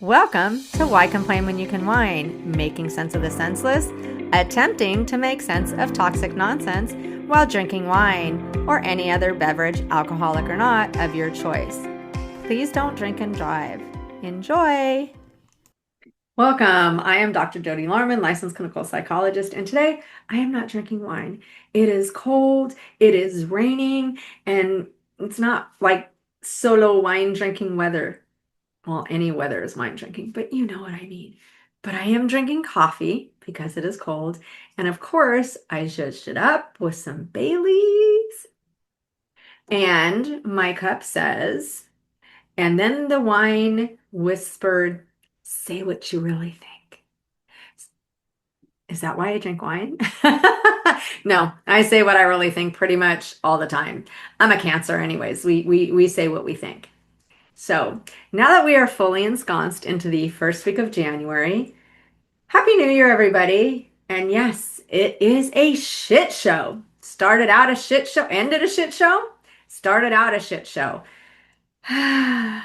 Welcome to Why Complain When You Can Whine, making sense of the senseless, attempting to make sense of toxic nonsense while drinking wine or any other beverage, alcoholic or not, of your choice. Please don't drink and drive. Enjoy! Welcome. I am Dr. Jodi, licensed clinical psychologist, and today I am not drinking wine. It is cold, it is raining, and it's not like solo wine drinking weather. Well, any weather is wine drinking, but you know what I mean. But I am drinking coffee because it is cold. And of course, I zhuzhed it up with some Baileys. And my cup says, and then the wine whispered, say what you really think. Is that why I drink wine? No, I say what I really think pretty much all the time. I'm a Cancer anyways. We say what we think. So now that we are fully ensconced into the first week of January, Happy New Year, everybody. And yes, it is a shit show. Started out a shit show, ended a shit show, started out a shit show. And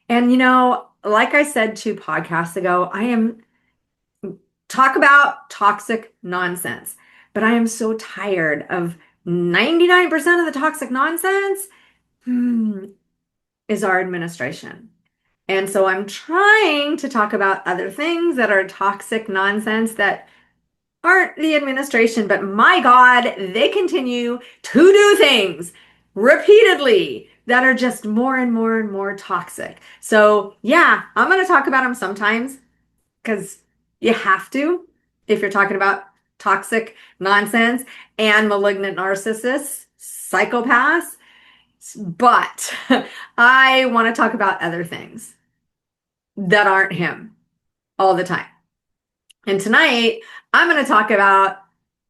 like I said 2 podcasts ago, talk about toxic nonsense, but I am so tired of 99% of the toxic nonsense is our administration. And so I'm trying to talk about other things that are toxic nonsense that aren't the administration, but my God, they continue to do things repeatedly that are just more and more and more toxic. So yeah, I'm going to talk about them sometimes because you have to if you're talking about toxic nonsense and malignant narcissists, psychopaths. But I want to talk about other things that aren't him all the time. And tonight, I'm going to talk about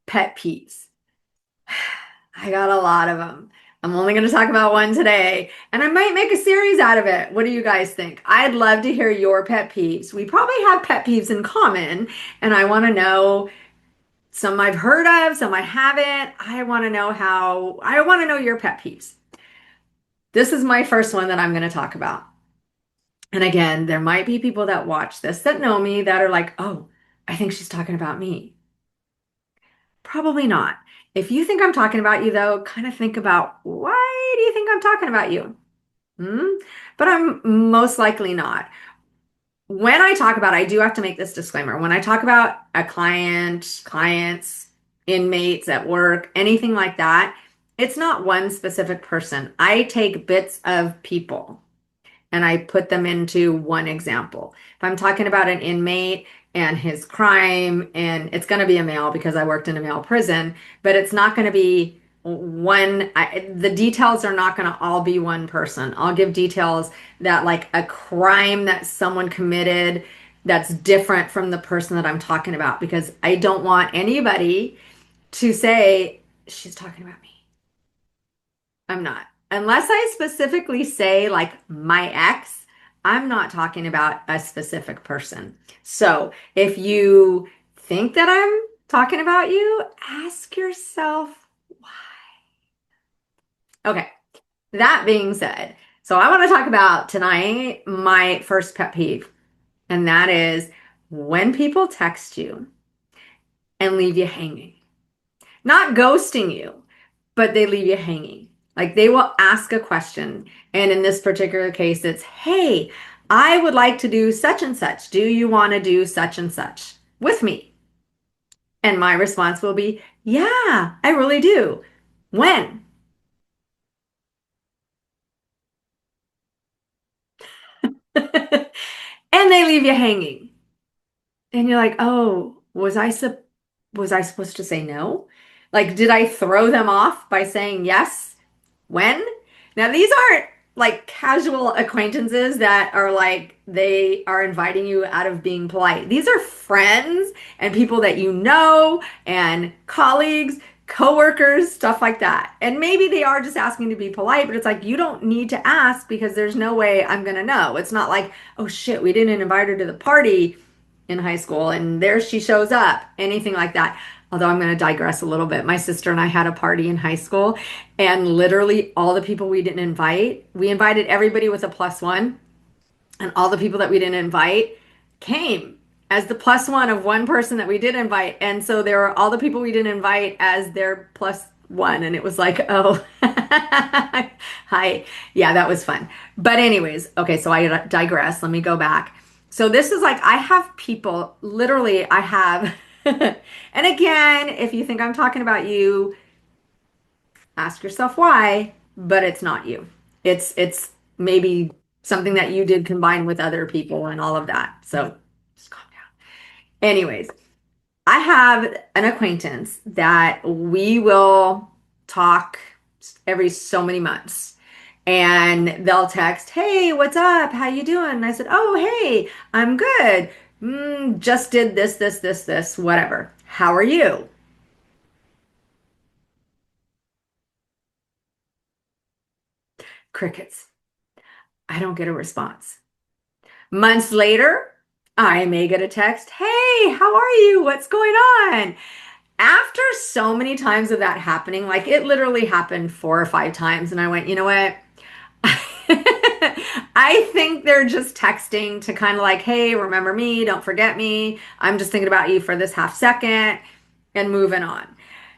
pet peeves. I got a lot of them. I'm only going to talk about one today, and I might make a series out of it. What do you guys think? I'd love to hear your pet peeves. We probably have pet peeves in common, and I want to know some I've heard of, some I haven't. I want to know your pet peeves. This is my first one that I'm going to talk about. And again, there might be people that watch this that know me that are like, oh, I think she's talking about me. Probably not. If you think I'm talking about you, though, kind of think about why do you think I'm talking about you? But I'm most likely not. When I talk about, I do have to make this disclaimer. When I talk about a clients, inmates at work, anything like that, it's not one specific person. I take bits of people and I put them into one example. If I'm talking about an inmate and his crime, and it's going to be a male because I worked in a male prison, but it's not going to be the details are not going to all be one person. I'll give details that like a crime that someone committed that's different from the person that I'm talking about because I don't want anybody to say, she's talking about me. I'm not. Unless I specifically say like my ex, I'm not talking about a specific person. So if you think that I'm talking about you, ask yourself why. Okay, that being said, so I want to talk about tonight my first pet peeve, and that is when people text you and leave you hanging. Not ghosting you, but they leave you hanging. Like they will ask a question. And in this particular case, it's, hey, I would like to do such and such. Do you want to do such and such with me? And my response will be, yeah, I really do. When? And they leave you hanging. And you're like, oh, was I supposed to say no? Like, did I throw them off by saying yes? When? Now, these aren't like casual acquaintances that are like they are inviting you out of being polite. These are friends and people that you know and colleagues, coworkers, stuff like that. And maybe they are just asking to be polite, but it's like you don't need to ask because there's no way I'm going to know. It's not like, oh shit, we didn't invite her to the party in high school and there she shows up, anything like that. Although I'm going to digress a little bit. My sister and I had a party in high school, and literally all the people we didn't invite, we invited everybody with a +1. And all the people that we didn't invite came as the plus one of one person that we did invite. And so there were all the people we didn't invite as their plus one. And it was like, oh, hi. Yeah, that was fun. But, anyways, okay, so I digress. Let me go back. So, this is like, I have people, literally, I have, and again, if you think I'm talking about you, ask yourself why, but it's not you. It's maybe something that you did combined with other people and all of that. So just calm down. Anyways, I have an acquaintance that we will talk every so many months. And they'll text, "Hey, what's up? How you doing?" And I said, "Oh, hey, I'm good. Just did this, whatever. How are you?" Crickets. I don't get a response. Months later, I may get a text, "Hey, how are you? What's going on?" After so many times of that happening, like it literally happened 4 or 5 times, and I went, you know what? I think they're just texting to kind of like, "Hey, remember me? Don't forget me. I'm just thinking about you for this half second," and moving on.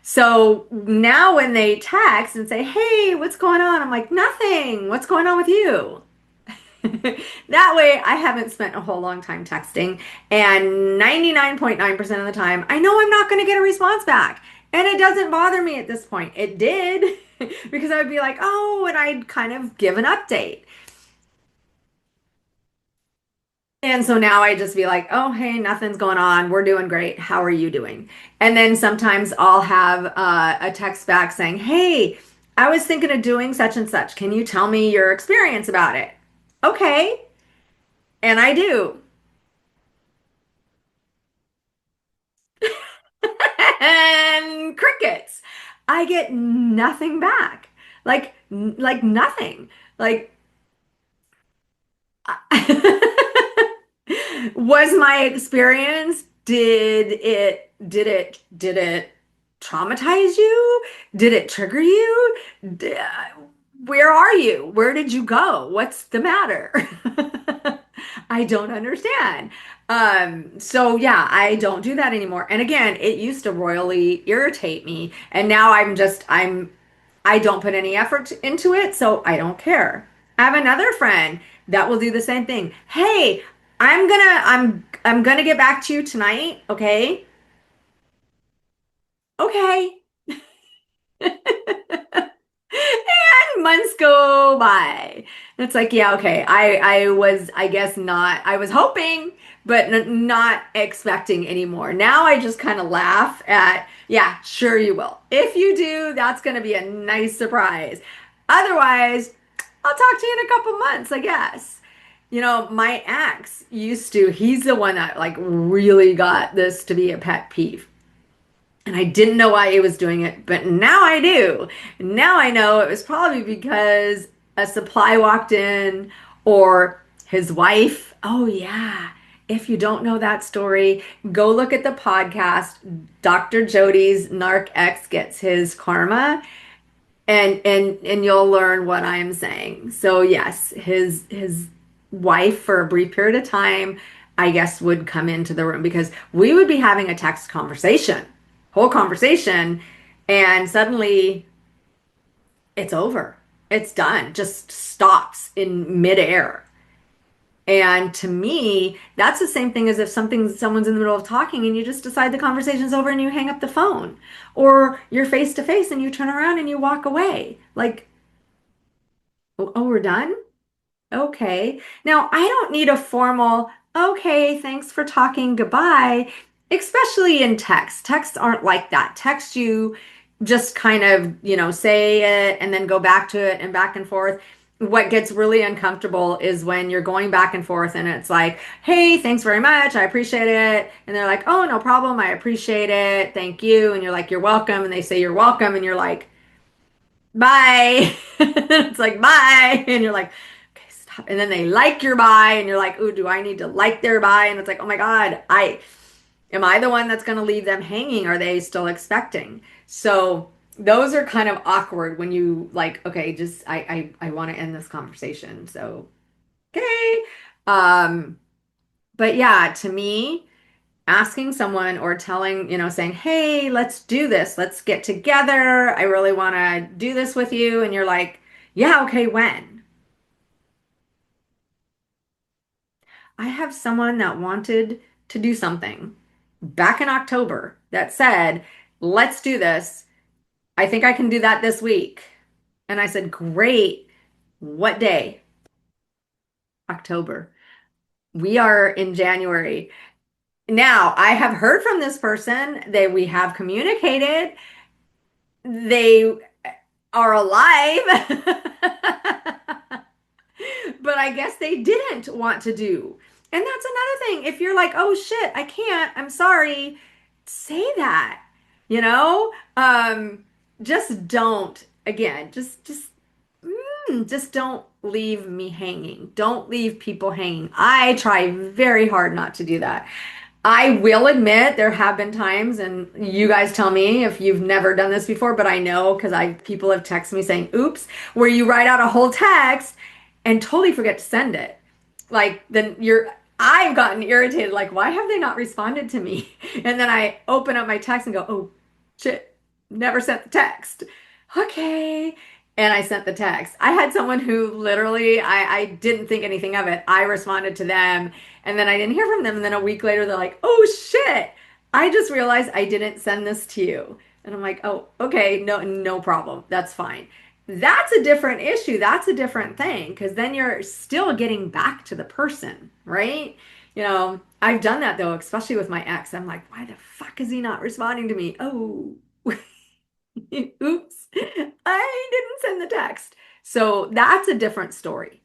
So now when they text and say, "Hey, what's going on?" I'm like, "Nothing. What's going on with you?" That way, I haven't spent a whole long time texting, and 99.9% of the time, I know I'm not going to get a response back. And it doesn't bother me at this point. It did because I would be like, "Oh," and I'd kind of give an update. And so now I just be like, "Oh, hey, nothing's going on. We're doing great. How are you doing?" And then sometimes I'll have a text back saying, "Hey, I was thinking of doing such and such. Can you tell me your experience about it?" Okay. And I do. And crickets. I get nothing back. Like nothing. Like was my experience, did it traumatize you? Did it trigger you? D- where are you? Where did you go? What's the matter? I don't understand. So yeah, I don't do that anymore. And again, it used to royally irritate me, and now I don't put any effort into it, so I don't care. I have another friend that will do the same thing. "Hey, I'm gonna get back to you tonight, okay?" Okay. And months go by. And it's like, yeah, okay. I was, I guess not. I was hoping, but not expecting anymore. Now I just kind of laugh at, yeah, sure you will. If you do, that's going to be a nice surprise. Otherwise, I'll talk to you in a couple months, I guess. My ex used to, he's the one that like really got this to be a pet peeve. And I didn't know why he was doing it, but now I do. Now I know it was probably because a supply walked in or his wife. Oh, yeah. If you don't know that story, go look at the podcast. Dr. Jody's Narc X gets his karma, and you'll learn what I'm saying. So yes, his wife for a brief period of time, I guess, would come into the room because we would be having a text conversation, whole conversation, and suddenly it's over. It's done. Just stops in midair. And to me, that's the same thing as if someone's in the middle of talking and you just decide the conversation's over and you hang up the phone. Or you're face to face and you turn around and you walk away. Like, "Oh, we're done?" Okay. Now, I don't need a formal, "Okay, thanks for talking, goodbye," especially in text. Texts aren't like that. Text you just kind of, say it and then go back to it and back and forth. What gets really uncomfortable is when you're going back and forth and it's like, "Hey, thanks very much. I appreciate it." And they're like, "Oh, no problem. I appreciate it. Thank you." And you're like, "You're welcome." And they say, "You're welcome." And you're like, "Bye." It's like, "Bye." And you're like, "Okay, stop." And then they like your bye and you're like, "Ooh, do I need to like their bye?" And it's like, "Oh my God, am I the one that's going to leave them hanging? Are they still expecting?" So those are kind of awkward when you like, okay, just I want to end this conversation. So, okay. Um, but yeah, to me, asking someone or telling, saying, hey, let's do this. Let's get together. I really want to do this with you. And you're like, yeah, okay, when? I have someone that wanted to do something back in October that said, let's do this. I think I can do that this week. And I said, great. What day? October. We are in January. Now, I have heard from this person that we have communicated. They are alive. But I guess they didn't want to do. And that's another thing. If you're like, oh shit, I can't, I'm sorry, say that. You know? Just don't, again, just don't leave me hanging. Don't leave people hanging. I try very hard not to do that. I will admit there have been times, and you guys tell me if you've never done this before, but I know because I people have texted me saying, oops, where you write out a whole text and totally forget to send it. Like then I've gotten irritated, like, why have they not responded to me? And then I open up my text and go, oh shit, never sent the text. Okay. And I sent the text. I had someone who literally I didn't think anything of it. I responded to them and then I didn't hear from them. And then a week later, they're like, oh shit, I just realized I didn't send this to you. And I'm like, oh, okay, no, no problem. That's fine. That's a different issue. That's a different thing because then you're still getting back to the person, right? I've done that though, especially with my ex. I'm like, why the fuck is he not responding to me? Oh, oops, I didn't send the text. So that's a different story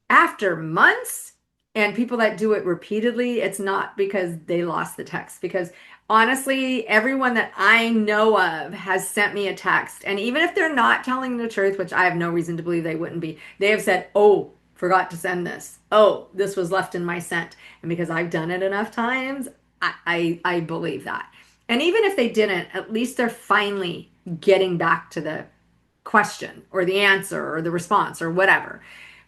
after months and people that do it repeatedly, it's not because they lost the text. Because honestly, everyone that I know of has sent me a text. And even if they're not telling the truth, which I have no reason to believe they wouldn't be, they have said, oh, forgot to send this. Oh, this was left in my sent. And because I've done it enough times, I believe that. And even if they didn't, at least they're finally getting back to the question or the answer or the response or whatever.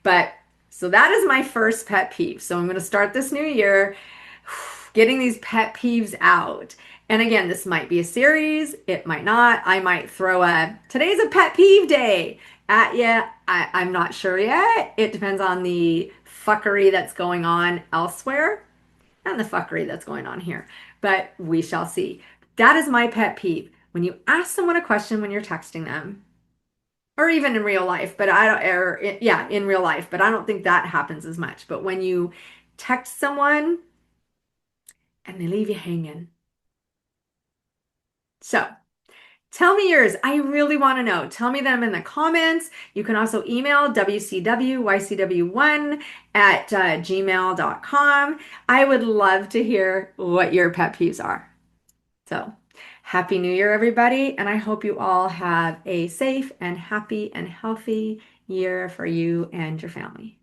But so that is my first pet peeve. So I'm going to start this new year getting these pet peeves out. And again, this might be a series, it might not. I might throw today's a pet peeve day at you. I'm not sure yet. It depends on the fuckery that's going on elsewhere and the fuckery that's going on here. But we shall see. That is my pet peeve. When you ask someone a question when you're texting them, or even in real life, but I don't, yeah, in real life, but I don't think that happens as much. But when you text someone and they leave you hanging. So tell me yours. I really want to know. Tell me them in the comments. You can also email wcwycw1 at gmail.com. I would love to hear what your pet peeves are. So, Happy New Year, everybody, and I hope you all have a safe and happy and healthy year for you and your family.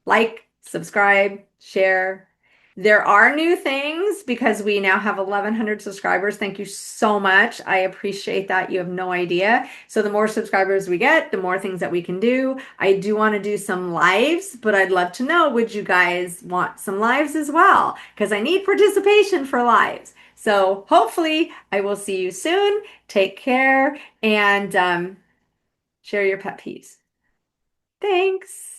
Like, subscribe, share. There are new things because we now have 1,100 subscribers. Thank you so much. I appreciate that. You have no idea. So the more subscribers we get, the more things that we can do. I do want to do some lives, but I'd love to know, would you guys want some lives as well? Because I need participation for lives. So hopefully I will see you soon. Take care and share your pet peeves. Thanks.